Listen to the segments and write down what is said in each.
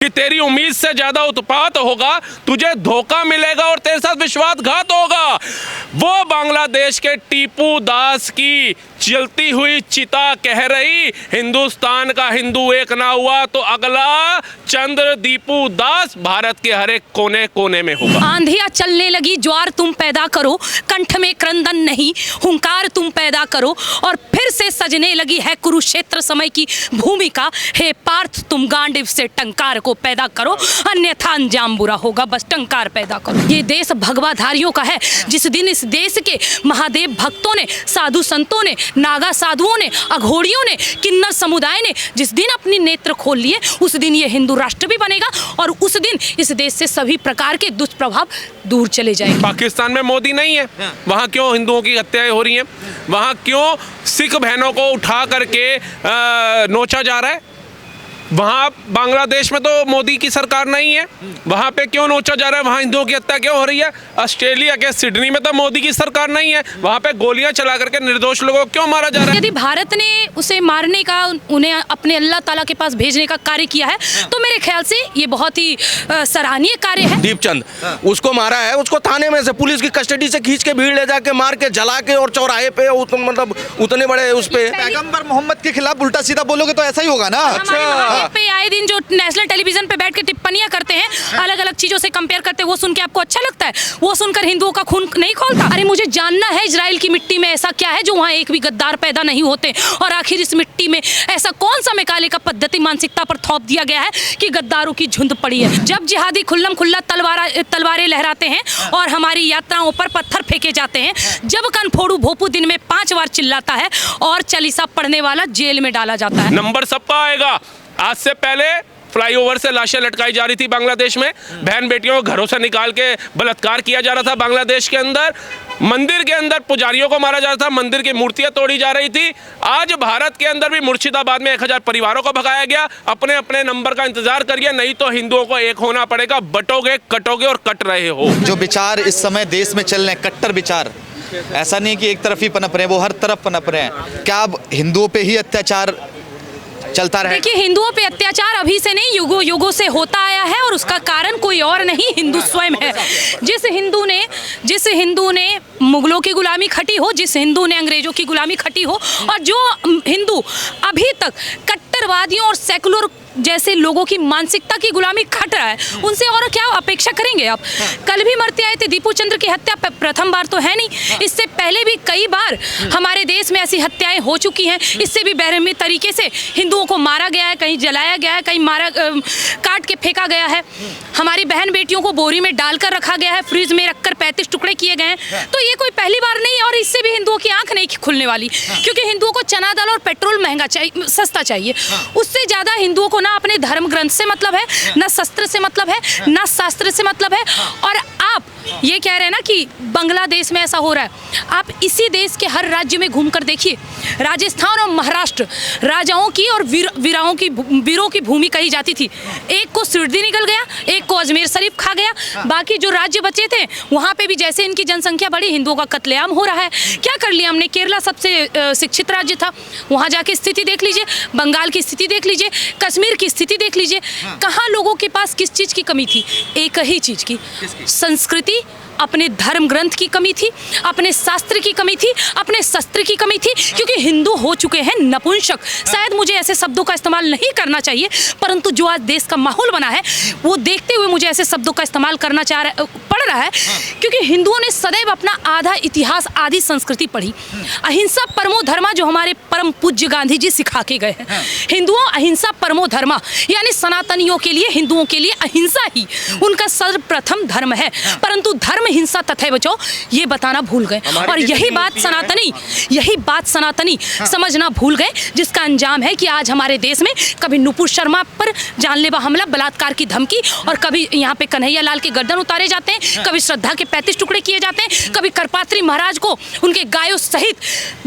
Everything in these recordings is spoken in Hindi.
कि तेरी उम्मीद से ज्यादा उत्पात होगा, तुझे धोखा मिलेगा और तेरे साथ विश्वासघात होगा। वो बांग्लादेश के टीपू दास की जलती हुई चिता कह रही, हिंदुस्तान का हिंदू एक ना हुआ तो अगला चंद्र दीपू दास भारत के हर एक कोने कोने में होगा। आंधियां चलने लगी, ज्वार तुम पैदा करो, कंठ में क्रंदन नहीं, हुंकार तुम पैदा करो, और फिर से सजने लगी है कुरुक्षेत्र समय की भूमिका। हे पार्थ, तुम गांडीव से टंकार को पैदा करो, अन्यथा अंजाम बुरा होगा, बस टंकार पैदा करो। ये देश भगवाधारियों का है। जिस दिन इस देश के महादेव भक्तों ने, साधु संतों ने, नागा साधुओं ने, अघोड़ियों ने, किन्नर समुदाय ने जिस दिन अपनी नेत्र खोल लिए, उस दिन ये हिंदू राष्ट्र भी बनेगा और उस दिन इस देश से सभी प्रकार के दुष्प्रभाव दूर चले जाएंगे। पाकिस्तान में मोदी नहीं है, वहाँ क्यों हिंदुओं की हत्याएं हो रही हैं? वहाँ क्यों सिख बहनों को उठा करके नोचा जा रहा है? वहाँ बांग्लादेश में तो मोदी की सरकार नहीं है, वहाँ पे क्यों नोचा जा रहा है? वहाँ हिंदुओं की हत्या क्यों हो रही है? ऑस्ट्रेलिया के सिडनी में तो मोदी की सरकार नहीं है, वहाँ पे गोलियां चला करके निर्दोष लोगों को क्यों मारा जा रहा है? यदि भारत ने उसे मारने का, उन्हें अपने अल्लाह ताला के पास भेजने का कार्य किया है तो मेरे ख्याल से ये बहुत ही सराहनीय कार्य है। दीपचंद उसको मारा है, उसको थाने में से पुलिस की कस्टडी से खींच के भीड़ ले जाके मार के जला के और चौराहे पे मतलब उतने बड़े उस पे पैगंबर मोहम्मद के खिलाफ उल्टा सीधा बोलोगे तो ऐसा ही होगा ना। पे आए दिन जो नेशनल टेलीविजन पे बैठ के टिप्पणियां करते हैं, अलग अलग चीजों से कंपेयर करते हैं, वो सुन के आपको अच्छा लगता है? वो सुनकर हिंदुओं का खून नहीं खौलता? अरे मुझे जानना है इजराइल की मिट्टी में ऐसा क्या है जो वहाँ एक भी गद्दार पैदा नहीं होते, और आखिर इस मिट्टी में ऐसा कौन सा मैकाले का पद्धति मानसिकता पर थोप दिया गया है कि गद्दारों की झुंड पड़ी है। जब जिहादी खुल्लम खुल्ला तलवारें लहराते हैं और हमारी यात्राओं पर पत्थर फेंके जाते हैं, जब कनफोड़ू भोपू दिन में 5 बार चिल्लाता है और चालीसा पढ़ने वाला जेल में डाला जाता है। नंबर सबका आएगा। आज से पहले फ्लाईओवर से लाशें लटकाई जा रही थी बांग्लादेश में, बहन बेटियों को घरों से निकाल के बलात्कार किया जा रहा था बांग्लादेश के अंदर, मंदिर के अंदर पुजारियों को मारा जा रहा था, मंदिर की मूर्तियां तोड़ी जा रही थी। आज भारत के अंदर भी मुर्शिदाबाद में 1000 परिवारों को भगाया गया। अपने अपने नंबर का इंतजार करिए, नहीं तो हिंदुओं को एक होना पड़ेगा। बटोगे, कटोगे और कट रहे हो। जो विचार इस समय देश में चल रहे हैं, कट्टर विचार, ऐसा नहीं कि एक तरफ ही पनप रहे हैं, वो हर तरफ पनप रहे हैं। क्या अब हिंदुओं पे ही अत्याचार चलता रहे? देखिए, हिंदुओं पे अत्याचार अभी से नहीं, युगों युगों से होता आया है और उसका कारण कोई और नहीं, हिंदू स्वयं है। जिस हिंदू ने मुगलों की गुलामी खटी हो, जिस हिंदू ने अंग्रेजों की गुलामी खटी हो, और जो हिंदू अभी तक कट्टरवादियों और सेकुलर जैसे लोगों की मानसिकता की गुलामी खट रहा है, उनसे और क्या अपेक्षा करेंगे आप? कल भी मरते आए थे, दीपू चंद्र की हत्या प्रथम बार तो है नहीं, इससे पहले भी कई बार हमारे देश में ऐसी हत्याएं हो चुकी हैं। इससे भी बेरहमी तरीके से हिंदुओं को मारा गया है, कहीं जलाया गया है, कहीं काट के फेंका गया है, हमारी बहन बेटियों को बोरी में डालकर रखा गया है, फ्रिज में रखकर 35 टुकड़े किए गए हैं। तो ये कोई पहली बार नहीं, और इससे भी हिंदुओं की आंख नहीं खुलने वाली, क्योंकि हिंदुओं को चना दाल और पेट्रोल महंगा चाहिए, सस्ता चाहिए। उससे ज्यादा हिंदुओं को ना अपने धर्म ग्रंथ से मतलब है, ना शस्त्र से मतलब है, ना शास्त्र से मतलब है। और आप ये कह रहे हैं ना कि बांग्लादेश में ऐसा हो रहा है, आप इसी देश के हर राज्य में घूमकर देखिए। राजस्थान और महाराष्ट्र राजाओं की और वीरों की भूमि कही जाती थी। एक को सिरडी निकल गया, एक को अजमेर शरीफ खा गया, बाकी जो राज्य बचे थे वहाँ पे भी जैसे इनकी जनसंख्या बढ़ी, हिंदुओं का कत्लेआम हो रहा है। क्या कर लिया हमने? केरला सबसे शिक्षित राज्य था, वहाँ जाके स्थिति देख लीजिए, बंगाल की स्थिति देख लीजिए, कश्मीर की स्थिति देख लीजिए। कहाँ लोगों के पास किस चीज़ की कमी थी? एक ही चीज़ की, संस्कृति, अपने धर्म ग्रंथ की कमी थी, अपने शास्त्र की कमी थी, अपने शस्त्र की कमी थी, क्योंकि हिंदू हो चुके हैं नपुंसक। शायद मुझे ऐसे शब्दों का इस्तेमाल नहीं करना चाहिए, परंतु जो आज देश का माहौल बना है वो देखते हुए मुझे ऐसे शब्दों का इस्तेमाल करना पड़ रहा है, क्योंकि हिंदुओं ने सदैव अपना आधा इतिहास, आधी संस्कृति पढ़ी। अहिंसा परमो धर्मा जो हमारे परम पूज्य गांधी जी सिखा के गए हैं। हिंदुओं अहिंसा परमो धर्मा, यानी सनातनियों के लिए, हिंदुओं के लिए अहिंसा ही उनका सर्वप्रथम धर्म है, परंतु धर्म हिंसा तथा बचाओ ये बताना भूल गए। और यही बात सनातनी समझना भूल गए, जिसका अंजाम है कि आज हमारे देश में कभी नुपुर शर्मा पर जानलेवा हमला, बलात्कार की धमकी, और कभी यहाँ पे कन्हैया लाल के गर्दन उतारे जाते हैं, कभी श्रद्धा के 35 टुकड़े किए जाते हैं, कभी करपात्री महाराज को उनके गायों सहित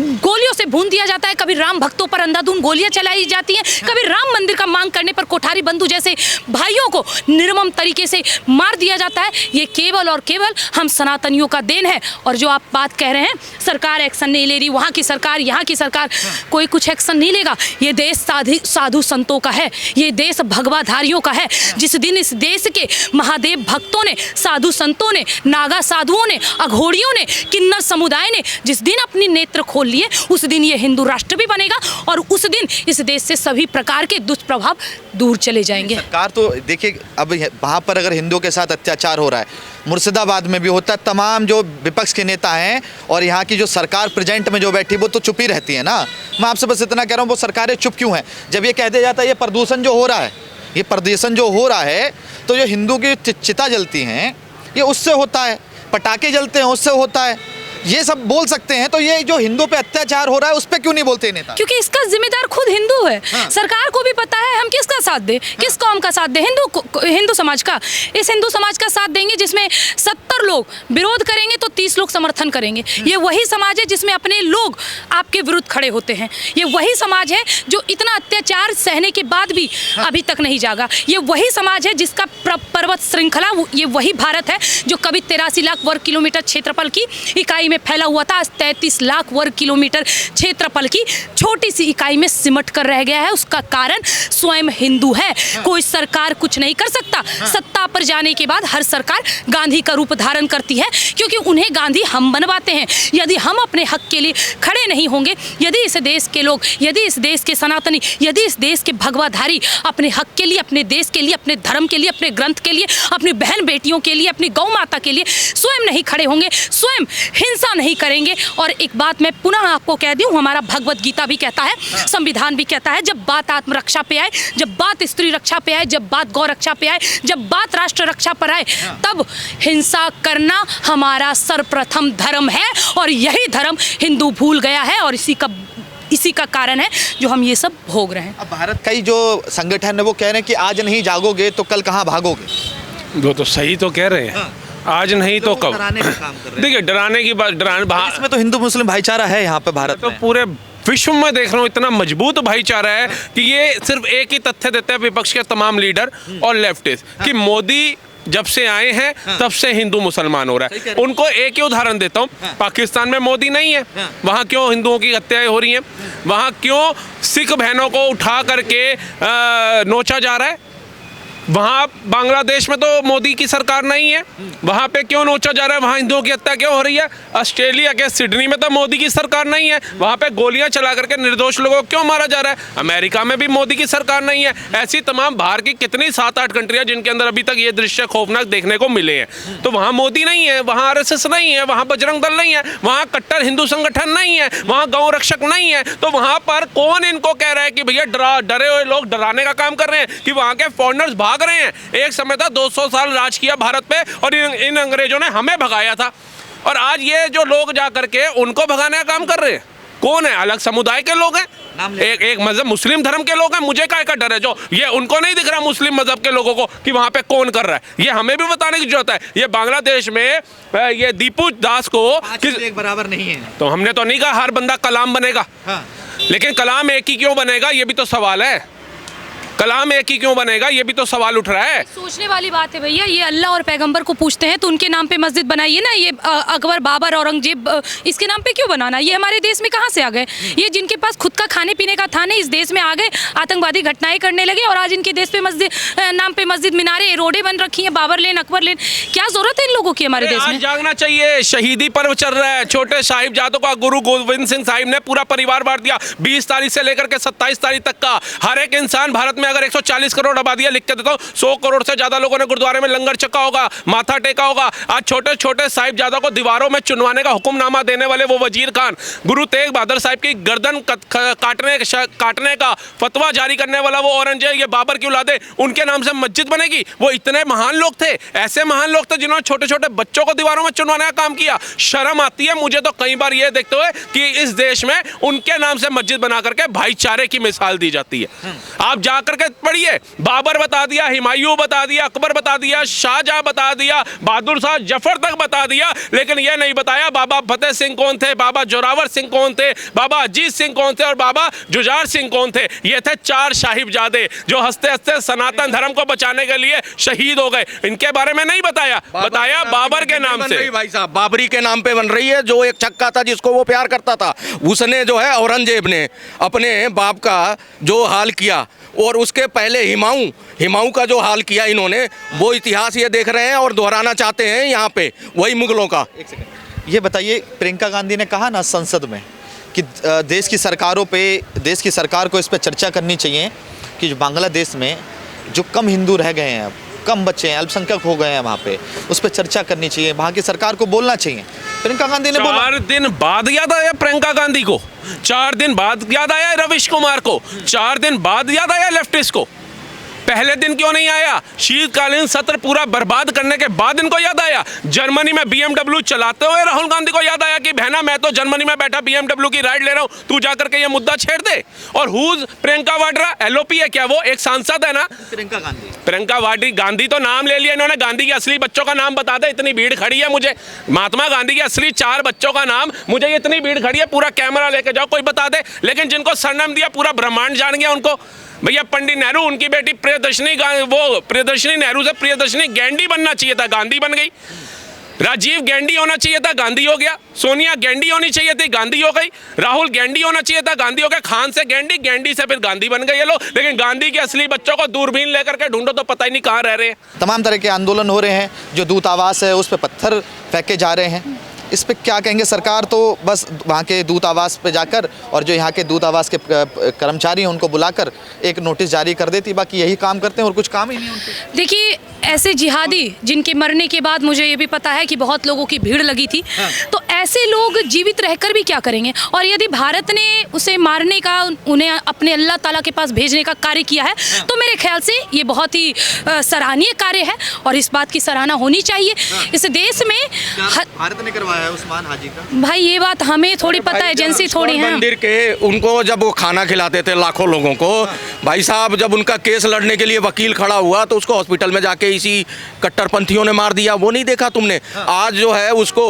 गोलियों से भून दिया जाता है, कभी राम भक्तों पर अंधाधुंध गोलियां चलाई जाती हैं, कभी राम मंदिर का मांग करने पर कोठारी बंधु जैसे भाइयों को निर्मम तरीके से मार दिया जाता है। ये केवल और केवल हम सनातनियों का देन है। और जो आप बात कह रहे हैं सरकार एक्शन नहीं ले रही, वहाँ की सरकार, यहाँ की सरकार, कोई कुछ एक्शन नहीं लेगा। ये देश साधु संतों का है, ये देश भगवाधारियों का है। जिस दिन इस देश के महादेव भक्तों ने, साधु संतों ने, नागा साधुओं ने, अघोड़ियों ने, किन्नर समुदाय ने जिस दिन अपनी नेत्र खोल लिए, उस दिन ये हिंदू राष्ट्र भी बनेगा और उस दिन इस देश से सभी प्रकार के दुष्प्रभाव दूर चले जाएंगे। सरकार तो देखिए, अब वहाँ पर अगर हिंदुओं के साथ अत्याचार हो रहा है, मुर्शिदाबाद में भी होता है, तमाम जो विपक्ष के नेता हैं और यहाँ की जो सरकार प्रेजेंट में जो बैठी वो तो चुप ही रहती है ना। मैं आपसे बस इतना कह रहा हूँ, वो सरकारें चुप क्यों हैं? जब ये कह दिया जाता है ये प्रदूषण जो हो रहा है, ये प्रदूषण जो हो रहा है, तो जो हिंदू की चिता जलती हैं ये उससे होता है, पटाखे जलते हैं उससे होता है, ये सब बोल सकते हैं। तो ये जो हिंदू पे अत्याचार हो रहा है उस पे क्यों नहीं बोलते नेता? क्योंकि इसका जिम्मेदार खुद हिंदू है। सरकार को भी पता है हम किसका साथ दें, किस कौम का साथ दें, हिंदू समाज का। इस हिंदू समाज का साथ देंगे जिसमें 70 लोग विरोध करेंगे तो 30 लोग समर्थन करेंगे। ये वही समाज है जिसमें अपने लोग आपके विरुद्ध खड़े होते हैं। ये वही समाज है जो इतना अत्याचार सहने के बाद भी अभी तक नहीं जागा। ये वही समाज है जिसका पर्वत श्रृंखला, ये वही भारत है जो कभी 83 लाख वर्ग किलोमीटर क्षेत्रफल की इकाई में फैला हुआ था, आज 33 लाख वर्ग किलोमीटर क्षेत्रफल की छोटी सी इकाई में सिमट कर रह गया है। उसका कारण स्वयं हिंदू है। कोई सरकार कुछ नहीं कर सकता। सत्ता पर जाने के बाद हर सरकार गांधी का रूप धारण करती है, क्योंकि उन्हें गांधी हम बनवाते हैं। यदि हम अपने हक के लिए खड़े नहीं होंगे, यदि इस देश के लोग, यदि इस देश के सनातनी, यदि इस देश के भगवाधारी अपने हक के लिए, अपने देश के लिए, अपने धर्म के लिए, अपने ग्रंथ के लिए, अपनी बहन बेटियों के लिए, अपनी गौ माता के लिए स्वयं नहीं खड़े होंगे, स्वयं हिंसा नहीं करेंगे। और एक बात मैं पुनः आपको कह दूं, हमारा भगवत गीता भी कहता है, संविधान भी कहता है, जब बात आत्मरक्षा पे आए, जब बात स्त्री रक्षा पे आए, जब बात गौ रक्षा पे आए, जब बात राष्ट्र रक्षा पर आए, तब हिंसा करना हमारा सर्वप्रथम धर्म है। और यही धर्म हिंदू भूल गया है और इसी का कारण है जो हम ये सब भोग रहे हैं। अब भारत का ही जो संगठन है वो कह रहे हैं कि आज नहीं जागोगे तो कल कहाँ भागोगे। वो तो सही तो कह रहे हैं, आज नहीं तो कब। देखिए, डराने की बात, इसमें तो हिंदू मुस्लिम भाईचारा है यहाँ पे भारत तो में। पूरे विश्व में देख रहा हूँ इतना मजबूत भाईचारा है कि ये सिर्फ एक ही तथ्य देते हैं विपक्ष के तमाम लीडर और लेफ्टिस्ट कि मोदी जब से आए हैं तब से हिंदू मुसलमान हो रहा है। उनको एक ही उदाहरण देता हूँ, पाकिस्तान में मोदी नहीं है, वहाँ क्यों हिंदुओं की हत्याएं हो रही हैं? वहाँ क्यों सिख बहनों को उठा करके नोचा जा रहा है? वहाँ बांग्लादेश में तो मोदी की सरकार नहीं है, वहाँ पे क्यों नोचा जा रहा है? वहाँ हिंदुओं की हत्या क्यों हो रही है? ऑस्ट्रेलिया के सिडनी में तो मोदी की सरकार नहीं है, वहाँ पे गोलियां चला करके निर्दोष लोगों को क्यों मारा जा रहा है? अमेरिका में भी मोदी की सरकार नहीं है। ऐसी तमाम बाहर की कितनी 7-8 कंट्रियाँ जिनके अंदर अभी तक ये दृश्य खौफनाक देखने को मिले हैं। तो वहाँ मोदी नहीं है, वहाँ RSS नहीं है, वहाँ बजरंग दल नहीं है, वहाँ कट्टर हिंदू संगठन नहीं है, वहाँ गौ रक्षक नहीं है। तो वहाँ पर कौन इनको कह रहा है कि भैया डरे हुए लोग डराने का काम कर रहे हैं कि वहाँ के फॉरेनर्स भाग रहे हैं? एक समय था 200 साल राज किया भारत पे और इन अंग्रेजों ने हमें भगाया था, और आज ये जो लोग जा करके उनको भगाने का काम कर रहे हैं। कौन है? अलग समुदाय के लोग हैं, एक मजहब मुस्लिम धर्म के लोग हैं। मुझे काय का डर है? जो ये उनको नहीं दिख रहा मुस्लिम मजहब के लोगों को कि वहां पे कौन कर रहा है? ये हमें भी बताने की जरूरत है। ये बांग्लादेश में ये दीपू दास को एक बराबर नहीं है, तो हमने तो नहीं कहा हर बंदा कलाम बनेगा, लेकिन कलाम एक ही क्यों बनेगा ये भी तो सवाल है। कलाम एक ही क्यों बनेगा ये भी तो सवाल उठ रहा है। सोचने वाली बात है भैया। ये अल्लाह और पैगंबर को पूछते हैं तो उनके नाम पे मस्जिद बनाइए ना। ये अकबर, बाबर, औरंगजेब, इसके नाम पे क्यों बनाना? ये हमारे देश में कहाँ से आ गए? ये जिनके पास खुद का खाने पीने का था नहीं, इस देश में आ गए, आतंकवादी घटनाएं करने लगे और आज इनके देश पे नाम पे मस्जिद, मीनारे, रोडें बन रखी हैं, बाबर लेन, अकबर लेन। क्या जरूरत है इन लोगों की हमारे देश में? जागना चाहिए। शहीदी पर्व चल रहा है, छोटे साहिबजादों का गुरु गोविंद सिंह साहिब ने पूरा परिवार बांट दिया। 20 तारीख से लेकर के 27 तारीख तक का हर एक इंसान भारत में, अगर 140 करोड़ आबादी लिख के देता हूं, 100 करोड़ से ज्यादा लोगों ने गुरुद्वारे में लंगर चखा होगा, माथा टेका होगा। आज छोटे छोटे साहिबजादों को दीवारों में चुनवाने का हुक्मनामा देने वाले वो वजीर खान, गुरु तेग बहादुर साहिब की गर्दन काटने का फतवा जारी करने वाला वो औरंगजेब, ये बाबर की औलादे, उनके नाम से मस्जिद बनेगी? वो इतने महान लोग थे, ऐसे महान लोग थे जिन्होंने छोटे छोटे बच्चों को दीवारों में चुनवाने का काम किया। शर्म आती है मुझे तो कई बार ये देखते हुए कि इस देश में उनके नाम से मस्जिद बना करके भाईचारे की मिसाल दी जाती है। आप जाकर करके पढ़िए। बाबर बता दिया, हुमायूं बता दिया, अकबर बता दिया, शाहजहां बता दिया, बहादुर शाह जफर तक बता दिया, लेकिन यह नहीं बताया बाबा फतेह सिंह कौन थे, बाबा जोरावर सिंह कौन थे, बाबा अजीत सिंह कौन थे और बाबा जुझार सिंह कौन थे। ये थे 4 साहिबजादे जो हंसते हंसते सनातन धर्म को बचाने के लिए शहीद हो गए। इनके बारे में नहीं बताया, बताया बाबर के नाम से। भाई साहब बाबरी के नाम पे बन रही है। जो एक छक्का था जिसको वो प्यार करता था, उसने जो है औरंगजेब ने अपने बाप का जो हाल किया, और उसके पहले हिमायूं का जो हाल किया इन्होंने, वो इतिहास ये देख रहे हैं और दोहराना चाहते हैं यहाँ पे वही मुगलों का। एक सेकंड, ये बताइए, प्रियंका गांधी ने कहा ना संसद में कि देश की सरकार को इस पर चर्चा करनी चाहिए कि जो बांग्लादेश में जो कम हिंदू रह गए हैं, कम बच्चे हैं, अल्पसंख्यक हो गए हैं वहाँ पे, उस पर चर्चा करनी चाहिए, वहाँ की सरकार को बोलना चाहिए। प्रियंका गांधी ने बोला। 4 दिन बाद याद आया प्रियंका गांधी को, 4 दिन बाद याद आया रविश कुमार को, 4 दिन बाद याद आया लेफ्टिस्ट को। पहले दिन क्यों नहीं आया? शीतकालीन सत्र पूरा बर्बाद करने के बाद इनको याद आया। जर्मनी में BMW चलाते हुए राहुल गांधी को याद आया कि बहना मैं तो जर्मनी में बैठा BMW की राइड ले रहा हूं, तू जाकर के ये मुद्दा छेड़ दे। और हुज प्रियंका वाड्रा LOP है क्या? वो एक सांसद है ना, प्रियंका वाड्री गांधी तो नाम ले लिया इन्होंने। गांधी के असली बच्चों का नाम बता दे, इतनी भीड़ खड़ी है मुझे। महात्मा गांधी के असली 4 बच्चों का नाम, मुझे इतनी भीड़ खड़ी है, पूरा कैमरा लेके जाओ कोई बता दे। लेकिन जिनको सरनाम दिया पूरा ब्रह्मांड जान गया उनको। भैया पंडित नेहरू, उनकी बेटी प्रियदर्शनी नेहरू से प्रियदर्शनी गैंडी बनना चाहिए था, गांधी बन गई। राजीव गैंडी होना चाहिए था, गांधी हो गया। सोनिया गैंडी होनी चाहिए थी, गांधी हो गई। राहुल गैंडी होना चाहिए था, गांधी हो गया। खान से गैंडी, गैंडी से फिर गांधी बन गए ये लोग। लेकिन गांधी के असली बच्चों को दूरबीन लेकर के ढूंढो तो पता ही नहीं कहाँ रह रहे हैं। तमाम तरह के आंदोलन हो रहे हैं, जो दूतावास है उस पर पत्थर फेंके जा रहे हैं। इस पे क्या कहेंगे? सरकार तो बस वहाँ के दूतावास पे जाकर और जो यहाँ के दूतावास के कर्मचारी हैं उनको बुलाकर एक नोटिस जारी कर देती, बाकी यही काम करते हैं और कुछ काम ही नहीं उनके। देखिए, ऐसे जिहादी जिनके मरने के बाद मुझे ये भी पता है कि बहुत लोगों की भीड़ लगी थी, तो ऐसे लोग जीवित रहकर भी क्या करेंगे? और यदि भारत ने उसे मारने का, उन्हें अपने अल्लाह ताला के पास भेजने का कार्य किया है, तो मेरे ख्याल से ये बहुत ही सराहनीय कार्य है और इस बात की सराहना होनी चाहिए। इस देश में भारत ने करवाया है उस्मान हाजी का। भाई ये बात हमें थोड़ी पता है, एजेंसी थोड़ी है। मंदिर के उनको जब वो खाना खिलाते थे लाखों लोगों को, भाई साहब जब उनका केस लड़ने के लिए वकील खड़ा हुआ तो उसको हॉस्पिटल में जाके इसी कट्टरपंथियों ने मार दिया। वो नहीं देखा तुमने? आज जो है उसको,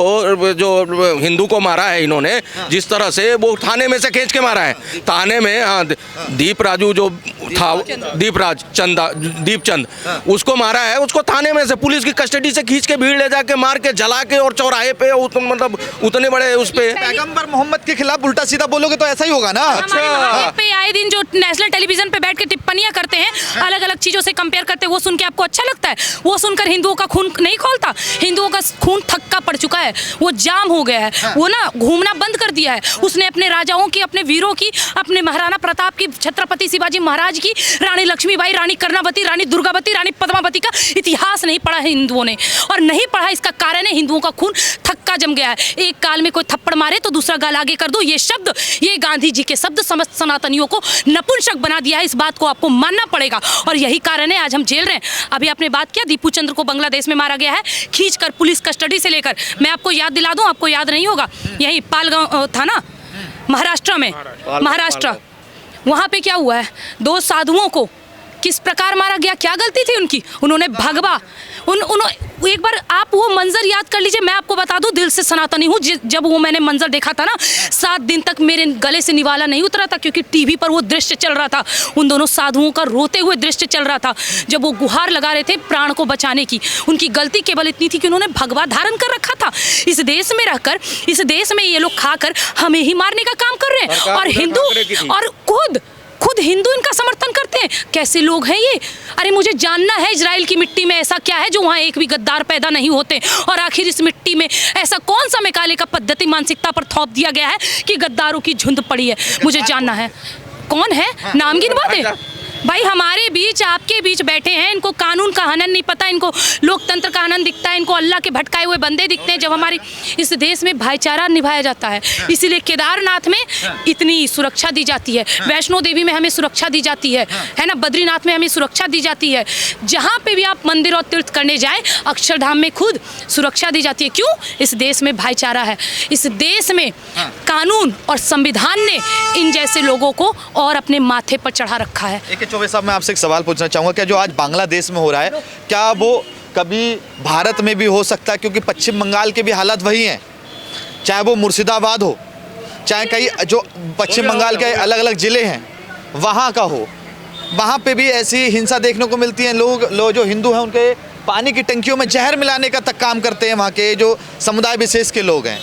जो हिंदू को मारा है इन्होंने, जिस तरह से वो थाने में से खींच के मारा है। थाने में, हाँ, दीप राजू जो था, दीपचंद, उसको मारा है, उसको थाने में से पुलिस की कस्टडी से खींच के भीड़ ले जाके मार के जला के और चौराहे पे मतलब उतने बड़े उस पे। पैगंबर मोहम्मद के खिलाफ उल्टा सीधा बोलोगे तो ऐसा ही होगा ना। अच्छा, पे आए दिन जो नेशनल टेलीविजन पे बैठ के टिप्पणियां करते हैं, अलग अलग चीजों से कंपेयर करते हैं, वो सुन के आपको अच्छा लगता है? वो सुनकर हिंदुओं का खून नहीं खोलता? हिंदुओं का खून थक्का पड़ चुका है, वो जाम हो गया है, वो ना घूमना बंद कर दिया है। उसने अपने राजाओं की, अपने वीरों की, अपने महाराणा प्रताप की, छत्रपति शिवाजी महाराज की, रानी लक्ष्मीबाई, रानी कर्णावती, रानी दुर्गावती, रानी पद्मावती का इतिहास नहीं पढ़ा है हिंदुओं ने। और नहीं पढ़ा, इसका कारण है हिंदुओं का खून थक्का जम गया है। एक काल में कोई थप्पड़ मारे तो दूसरा गाल आगे कर दो, ये शब्द, ये गांधी जी के शब्द समस्त सनातनियों को नपुंसक बना दिया है। इस बात को आपको मानना पड़ेगा और यही कारण है आज हम झेल रहे हैं। अभी आपने बात किया, दीपू चंद्र को बांग्लादेश में मारा गया है, खींचकर पुलिस कस्टडी से लेकर। मैं आपको याद दिला दूं, आपको याद नहीं होगा, यही पालगांव था ना, महाराष्ट्र में, महाराष्ट्र, वहां पे क्या हुआ है? 2 साधुओं को किस प्रकार मारा गया? क्या गलती थी उनकी? उन्होंने भगवा, एक बार आप वो मंजर याद कर लीजिए। मैं आपको बता दूं, दिल से सनातनी हूँ। जब वो मैंने मंजर देखा था ना, 7 दिन तक मेरे गले से निवाला नहीं उतरा था, क्योंकि टीवी पर वो दृश्य चल रहा था, उन दोनों साधुओं का रोते हुए दृश्य चल रहा था, जब वो गुहार लगा रहे थे प्राण को बचाने की। उनकी गलती केवल इतनी थी कि उन्होंने भगवा धारण कर रखा था। इस देश में रहकर, इस देश में ये लोग खाकर हमें ही मारने का काम कर रहे हैं, और हिंदू और खुद हिंदू इनका समर्थन करते हैं। कैसे लोग हैं ये? अरे मुझे जानना है, इजराइल की मिट्टी में ऐसा क्या है जो वहाँ एक भी गद्दार पैदा नहीं होते? और आखिर इस मिट्टी में ऐसा कौन सा मैकाले का पद्धति मानसिकता पर थोप दिया गया है कि गद्दारों की झुंड पड़ी है? मुझे जानना है कौन है, नाम गिनवा दे। भाई हमारे बीच, आपके बीच बैठे हैं, इनको कानून का हनन नहीं पता, इनको लोकतंत्र का हनन दिखता है, इनको अल्लाह के भटकाए हुए बंदे दिखते हैं। जब हमारी इस देश में भाईचारा निभाया जाता है, इसीलिए केदारनाथ में इतनी सुरक्षा दी जाती है, वैष्णो देवी में हमें सुरक्षा दी जाती है ना, बद्रीनाथ में हमें सुरक्षा दी जाती है। जहाँ पे भी आप मंदिर और तीर्थ करने जाए, अक्षरधाम में खुद सुरक्षा दी जाती है। क्यों? इस देश में भाईचारा है, इस देश में कानून और संविधान ने इन जैसे लोगों को और अपने माथे पर चढ़ा रखा है। चौबे साहब, मैं आपसे एक सवाल पूछना चाहूँगा, क्या जो आज बांग्लादेश में हो रहा है, क्या वो कभी भारत में भी हो सकता है? क्योंकि पश्चिम बंगाल के भी हालात वही हैं, चाहे वो मुर्शिदाबाद हो, चाहे कई जो पश्चिम बंगाल के अलग अलग ज़िले हैं वहाँ का हो, वहाँ पे भी ऐसी हिंसा देखने को मिलती है। लोग जो हिंदू हैं उनके पानी की टंकियों में जहर मिलाने का तक काम करते हैं वहाँ के जो समुदाय विशेष के लोग हैं।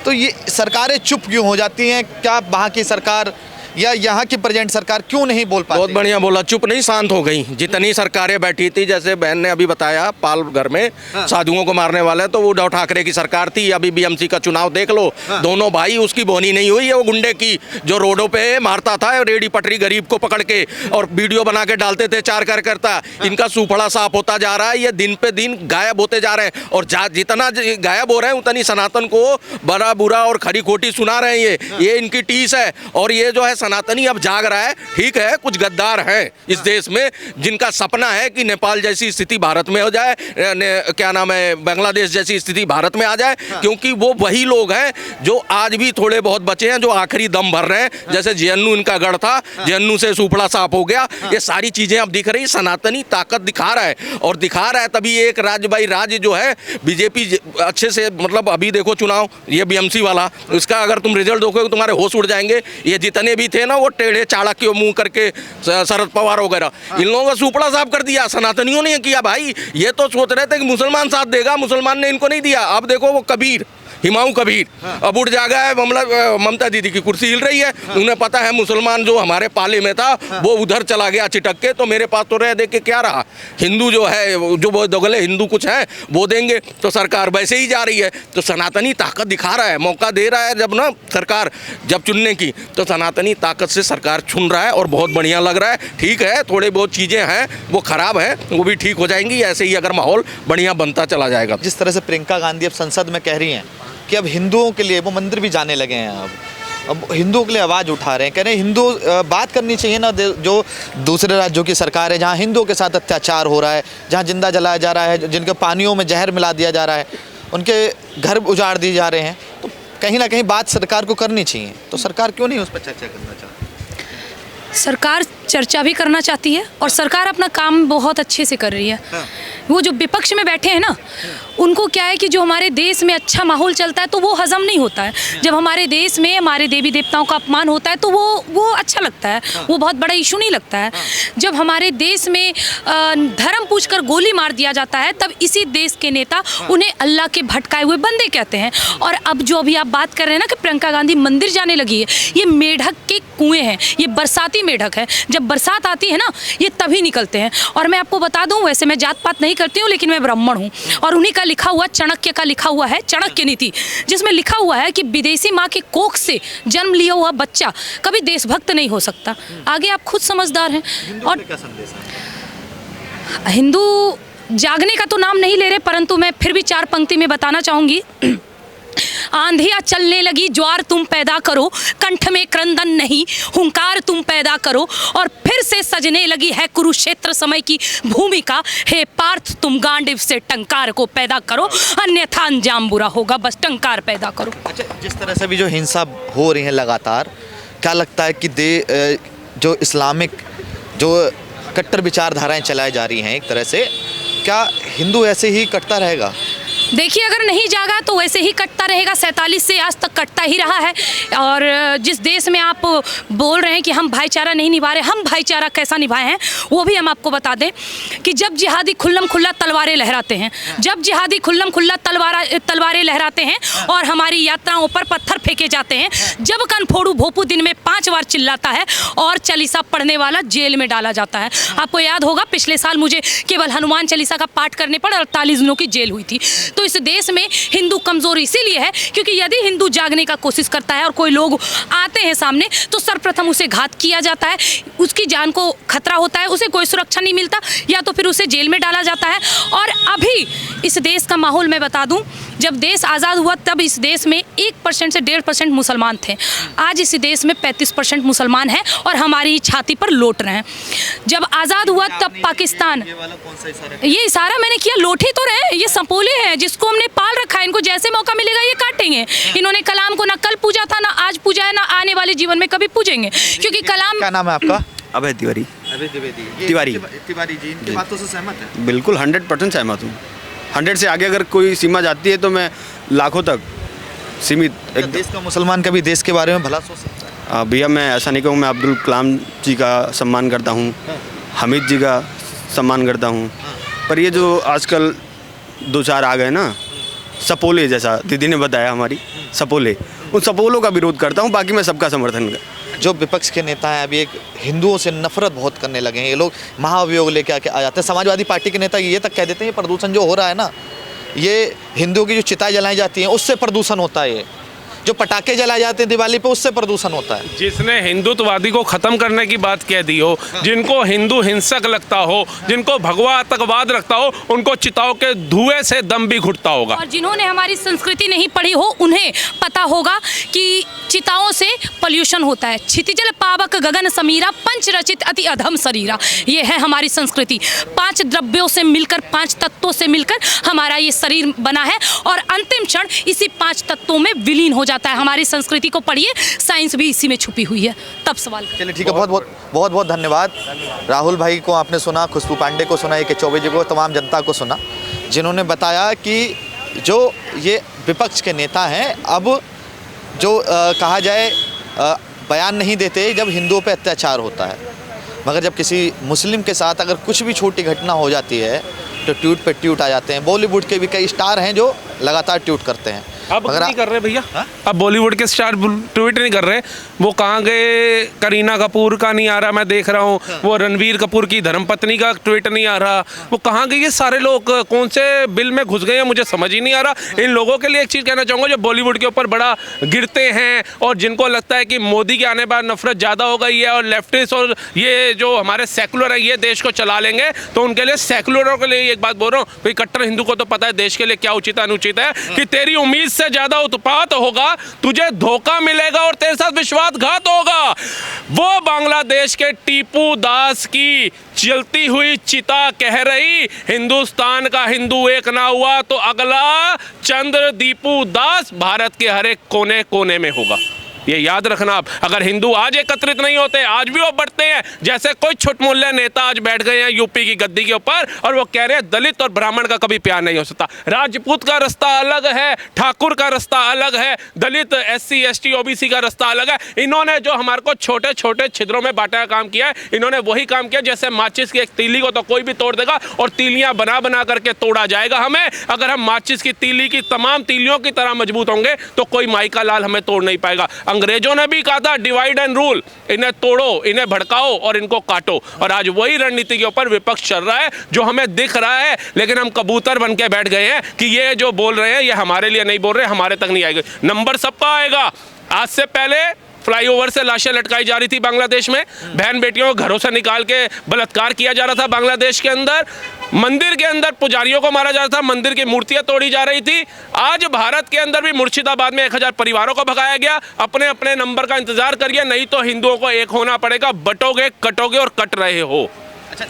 तो ये सरकारें चुप क्यों हो जाती हैं? क्या वहाँ की सरकार या यहाँ की प्रेजेंट सरकार क्यों नहीं बोल पाती? बहुत बढ़िया बोला, चुप नहीं, शांत हो गई। जितनी सरकारें बैठी थी, जैसे बहन ने अभी बताया, पाल घर में साधुओं को मारने वाले, तो वो उद्धव ठाकरे की सरकार थी। अभी बीएमसी का चुनाव देख लो, दोनों भाई, उसकी बोनी नहीं हुई है वो गुंडे की, जो रोडों पे मारता था रेडी पटरी गरीब को पकड़ के और वीडियो बना के डालते थे 4 कार्यकर्ता। इनका सूफड़ा साफ होता जा रहा है, ये दिन पे दिन गायब होते जा रहे हैं, और जितना गायब हो रहे हैं उतनी सनातन को बड़ा बुरा और खरी खोटी सुना रहे हैं। ये इनकी टीस है, और ये जो है सनातनी अब जाग रहा है। ठीक है, कुछ गद्दार हैं इस देश में जिनका सपना है कि नेपाल जैसी स्थिति भारत में हो जाए, क्या नाम है, बांग्लादेश जैसी स्थिति भारत में आ जाए, क्योंकि वो वही लोग हैं जो आज भी थोड़े बहुत बचे हैं, जो आखिरी दम भर रहे हैं। जैसे जेएनयू इनका गढ़ था, जेएनयू से सूपड़ा साफ हो गया। ये सारी चीजें अब दिख रही, सनातनी ताकत दिखा रहा है, और दिखा रहा है तभी एक राज्य बाई राज्य जो है बीजेपी अच्छे से, मतलब अभी देखो चुनाव, ये बीएमसी वाला, इसका अगर तुम रिजल्ट देखोगे तुम्हारे होश उड़ जाएंगे। ये जितने भी थे ना, वो टेढ़े चाणक्य मुंह करके, शरद पवार वगैरह, इन लोगों का सुपड़ा साफ कर दिया, सनातनियों ने किया। भाई ये तो सोच रहे थे कि मुसलमान साथ देगा, मुसलमान ने इनको नहीं दिया। अब देखो वो कबीर, हिमाऊ कबीर अब उठ जागा है, ममता दीदी की कुर्सी हिल रही है। उन्हें पता है मुसलमान जो हमारे पाले में था वो उधर चला गया चिटक के, तो मेरे पास तो रह दे के क्या रहा। हिंदू जो है, जो वो दोगले हिंदू कुछ हैं वो देंगे, तो सरकार वैसे ही जा रही है। तो सनातनी ताकत दिखा रहा है, मौका दे रहा है जब ना सरकार, जब चुनने की, तो सनातनी ताकत से सरकार चुन रहा है, और बहुत बढ़िया लग रहा है। ठीक है, थोड़ी बहुत चीज़ें हैं वो ख़राब है, वो भी ठीक हो जाएंगी, ऐसे ही अगर माहौल बढ़िया बनता चला जाएगा। जिस तरह से प्रियंका गांधी अब संसद में कह रही हैं कि अब हिंदुओं के लिए वो मंदिर भी जाने लगे हैं, अब हिंदुओं के लिए आवाज़ उठा रहे हैं, कह रहे हैं हिंदू बात करनी चाहिए ना। जो दूसरे राज्यों की सरकार है जहाँ हिंदुओं के साथ अत्याचार हो रहा है, जहाँ जिंदा जलाया जा रहा है, जिनके पानियों में जहर मिला दिया जा रहा है, उनके घर उजाड़ दिए जा रहे हैं, तो कहीं ना कहीं बात सरकार को करनी चाहिए। तो सरकार क्यों नहीं उस पर चर्चा करना चाहती? सरकार चर्चा भी करना चाहती है, और सरकार अपना काम बहुत अच्छे से कर रही है। वो जो विपक्ष में बैठे हैं ना, उनको क्या है कि जो हमारे देश में अच्छा माहौल चलता है तो वो हजम नहीं होता है। जब हमारे देश में हमारे देवी देवताओं का अपमान होता है तो वो अच्छा लगता है, वो बहुत बड़ा इशू नहीं लगता है। जब हमारे देश में धर्म पूछकर गोली मार दिया जाता है, तब इसी देश के नेता उन्हें अल्लाह के भटकाए हुए बंदे कहते हैं। और अब जो अभी आप बात कर रहे हैं ना कि प्रियंका गांधी मंदिर जाने लगी है, ये मेढक के कुएँ हैं, ये बरसाती मेढक है। जब बरसात आती है ना, ये तभी निकलते हैं। और मैं आपको बता दूं, वैसे मैं जात पात नहीं करती हूँ, लेकिन मैं ब्राह्मण हूँ, और उन्हीं का लिखा हुआ, चाणक्य का लिखा हुआ है चाणक्य नीति, जिसमें लिखा हुआ है कि विदेशी माँ के कोख से जन्म लिया हुआ बच्चा कभी देशभक्त नहीं हो सकता। आगे आप खुद समझदार हैं। और क्या संदेश है? हिंदू जागने का तो नाम नहीं ले रहे, परंतु मैं फिर भी 4 पंक्ति में बताना चाहूँगी। आंधियाँ चलने लगी, ज्वार तुम पैदा करो, कंठ में क्रंदन नहीं, हुंकार तुम पैदा करो, और फिर से सजने लगी है कुरुक्षेत्र समय की भूमिका। हे पार्थ, तुम गांडीव से टंकार को पैदा करो, अन्यथा अंजाम बुरा होगा, बस टंकार पैदा करो। अच्छा, जिस तरह से भी जो हिंसा हो रही है लगातार, क्या लगता है कि जो इस्लामिक जो कट्टर विचारधाराएं चलाई जा रही हैं एक तरह से, क्या हिंदू ऐसे ही कटता रहेगा? देखिए, अगर नहीं जागा तो वैसे ही कटता रहेगा। 47 से आज तक कटता ही रहा है। और जिस देश में आप बोल रहे हैं कि हम भाईचारा नहीं निभा रहे, हम भाईचारा कैसा निभाए हैं वो भी हम आपको बता दें कि जब जिहादी खुल्लम खुल्ला तलवारें लहराते हैं, जब जिहादी खुल्लम खुल्ला तलवारें लहराते हैं और हमारी यात्राओं पर पत्थर फेंके जाते हैं, जब कनफोड़ू भोपू दिन में 5 बार चिल्लाता है और चालीसा पढ़ने वाला जेल में डाला जाता है। आपको याद होगा, पिछले साल मुझे केवल हनुमान चालीसा का पाठ करने पर 48 दिनों की जेल हुई थी। तो इस देश में हिंदू कमजोर इसीलिए है क्योंकि यदि हिंदू जागने का कोशिश करता है और कोई लोग आते हैं सामने, तो सर्वप्रथम उसे घात किया जाता है, उसकी जान को खतरा होता है, उसे कोई सुरक्षा नहीं मिलता, या तो फिर उसे जेल में डाला जाता है। और अभी इस देश का माहौल मैं बता दूं, जब देश आज़ाद हुआ तब इस देश में 1% से 1.5% मुसलमान थे। आज इस देश में 35% मुसलमान हैं और हमारी छाती पर लौट रहे हैं। जब आज़ाद हुआ तब पाकिस्तान, ये इशारा मैंने किया, लौट ही तो रहे, ये संपोले हैं जिसको हमने पाल रखा है, इनको जैसे मौका मिलेगा ये काटेंगे। इन्होंने कलाम को ना कल पूजा था, ना आज पूजा है, ना आने वाले जीवन में कभी पूजेंगे, क्योंकि कलाम। क्या नाम है आपका? अभय तिवारी। अभय द्विवेदी तिवारी। तिवारी जी, इनकी बातों से सहमत है? बिल्कुल 100% सहमत हूँ। 100 से आगे अगर कोई सीमा जाती है तो मैं लाखों तक सीमित क्या देश का मुसलमान कभी देश के बारे में भला सोच सकता है? भैया मैं ऐसा नहीं कहूँ, मैं अब्दुल कलाम जी का सम्मान करता हूँ, हामिद जी का सम्मान करता हूँ, पर ये जो आजकल दो चार आ गए ना, सपोले जैसा दीदी ने बताया हमारी, सपोले, उन सपोलों का विरोध करता हूँ, बाकी मैं सबका समर्थन कर। जो विपक्ष के नेता हैं अभी एक हिंदुओं से नफरत बहुत करने लगे हैं, ये लोग महाअभियोग लेके आके आ जाते हैं। समाजवादी पार्टी के नेता ये तक कह देते हैं ये प्रदूषण जो हो रहा है ना, ये हिंदुओं की जो चिताएं जलाई जाती हैं उससे प्रदूषण होता है, ये जो पटाखे जलाए जाते हैं दिवाली पे उससे प्रदूषण होता है। जिसने हिंदुत्ववादी को खत्म करने की बात कह दी हो, जिनको हिंदू हिंसक लगता हो, जिनको भगवा आतंकवाद रखता हो, उनको चिताओं के धुएं से दम भी घुटता होगा। और जिन्होंने हमारी संस्कृति नहीं पढ़ी हो उन्हें पता होगा कि चिताओं से पोल्यूशन होता है। क्षितिजल पावक गगन समीरा पंच रचित अति अधम शरीरा, ये है हमारी संस्कृति। 5 द्रव्यों से मिलकर, 5 तत्वों से मिलकर हमारा ये शरीर बना है और अंतिम क्षण इसी 5 तत्वों में विलीन हो जाता है। हमारी संस्कृति को पढ़िए, साइंस भी इसी में छुपी हुई है, तब सवाल करें। चलिए ठीक है, बहुत बहुत धन्यवाद। राहुल भाई को आपने सुना, खुशबू पांडे को सुना, AK चौबे जी को, तमाम जनता को सुना, जिन्होंने बताया कि जो ये विपक्ष के नेता हैं अब जो कहा जाए बयान नहीं देते जब हिंदुओं पे अत्याचार होता है, मगर जब किसी मुस्लिम के साथ अगर कुछ भी छोटी घटना हो जाती है तो ट्वीट पे ट्वीट आ जाते हैं। बॉलीवुड के भी कई स्टार हैं जो लगातार ट्वीट करते हैं। अब मगर नहीं कर रहे भैया, अब बॉलीवुड के स्टार ट्वीट नहीं कर रहे। वो कहाँ गए, करीना कपूर का नहीं आ रहा, मैं देख रहा हूँ, वो रणवीर कपूर की धर्मपत्नी का ट्वीट नहीं आ रहा, वो कहाँ गए ये सारे लोग, कौन से बिल में घुस गए हैं मुझे समझ ही नहीं आ रहा। इन लोगों के लिए एक चीज़ कहना चाहूँगा, जो बॉलीवुड के ऊपर बड़ा गिरते हैं और जिनको लगता है कि मोदी के आने बाद नफरत ज़्यादा हो गई है और लेफ्टिस्ट और ये जो हमारे सेकुलर है ये देश को चला लेंगे, तो उनके लिए, सेकुलरों के लिए एक बात बोल रहा हूँ भाई, कट्टर हिंदू को तो पता है देश के लिए क्या उचित अनुचित है, कि तेरी उम्मीद से ज़्यादा उत्पात होगा, तुझे धोखा मिलेगा और तेरे साथ विश्वासघात होगा। वो बांग्लादेश के टीपू दास की जलती हुई चिता कह रही, हिंदुस्तान का हिंदू एक ना हुआ तो अगला चंद्र दीपू दास भारत के हर एक कोने कोने में होगा। ये याद रखना आप। अगर हिंदू आज एकत्रित नहीं होते, आज भी वो बढ़ते हैं, जैसे कोई छुटमुल्ले नेता आज बैठ गए हैं यूपी की गद्दी के ऊपर और वो कह रहे हैं दलित और ब्राह्मण का कभी प्यार नहीं हो सकता। राजपूत का रास्ता अलग है, ठाकुर का रास्ता अलग है, दलित SC ST OBC का रास्ता अलग है। इन्होंने जो हमारे को छोटे छोटे छिद्रों में बांटा काम किया है, इन्होंने वही काम किया जैसे माचिस की एक तीली को तो कोई भी तोड़ देगा और तीलियां बना बना करके तोड़ा जाएगा हमें। अगर हम माचिस की तीली की तमाम तीलियों की तरह मजबूत होंगे तो कोई माई का लाल हमें तोड़ नहीं पाएगा। अंग्रेजों ने भी कहा था डिवाइड एंड रूल, इन्हें तोड़ो, इन्हें भड़काओ और इनको काटो, और आज वही रणनीति के ऊपर विपक्ष चल रहा है जो हमें दिख रहा है, लेकिन हम कबूतर बन के बैठ गए हैं कि ये जो बोल रहे हैं ये हमारे लिए नहीं बोल रहे, हमारे तक नहीं आएगा। नंबर सबका आएगा। आज से पहले फ्लाईओवर से लाशें लटकाई जा रही थी बांग्लादेश में, बहन बेटियों को घरों से निकाल के बलात्कार किया जा रहा था बांग्लादेश के अंदर, मंदिर के अंदर पुजारियों को मारा जा रहा था, मंदिर की मूर्तियां तोड़ी जा रही थी। आज भारत के अंदर भी मुर्शिदाबाद में 1000 परिवारों को भगाया गया। अपने अपने नंबर का इंतजार करिए, नहीं तो हिंदुओं को एक होना पड़ेगा। बटोगे, कटोगे और कट रहे हो। अच्छा,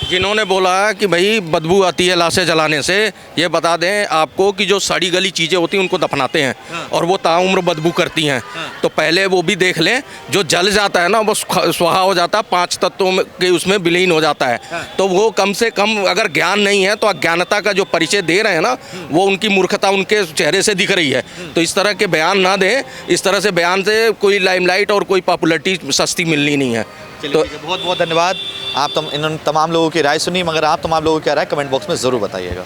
जिन्होंने बोला कि भाई बदबू आती है लाशें जलाने से, ये बता दें आपको कि जो सड़ी गली चीज़ें होती हैं उनको दफनाते हैं और वो ताउम्र बदबू करती हैं। तो पहले वो भी देख लें, जो जल जाता है ना वो स्वाहा हो जाता है, 5 तत्वों के उसमें विलीन हो जाता है। तो वो कम से कम अगर ज्ञान नहीं है तो अज्ञानता का जो परिचय दे रहे हैं ना, वो उनकी मूर्खता उनके चेहरे से दिख रही है। तो इस तरह के बयान ना दें, इस तरह से बयान से कोई लाइमलाइट और कोई पॉपुलैरिटी सस्ती मिलनी नहीं है। तो बहुत बहुत धन्यवाद। आप इन तमाम लोगों की राय सुनी, मगर आप तमाम लोगों की राय कमेंट बॉक्स में ज़रूर बताइएगा।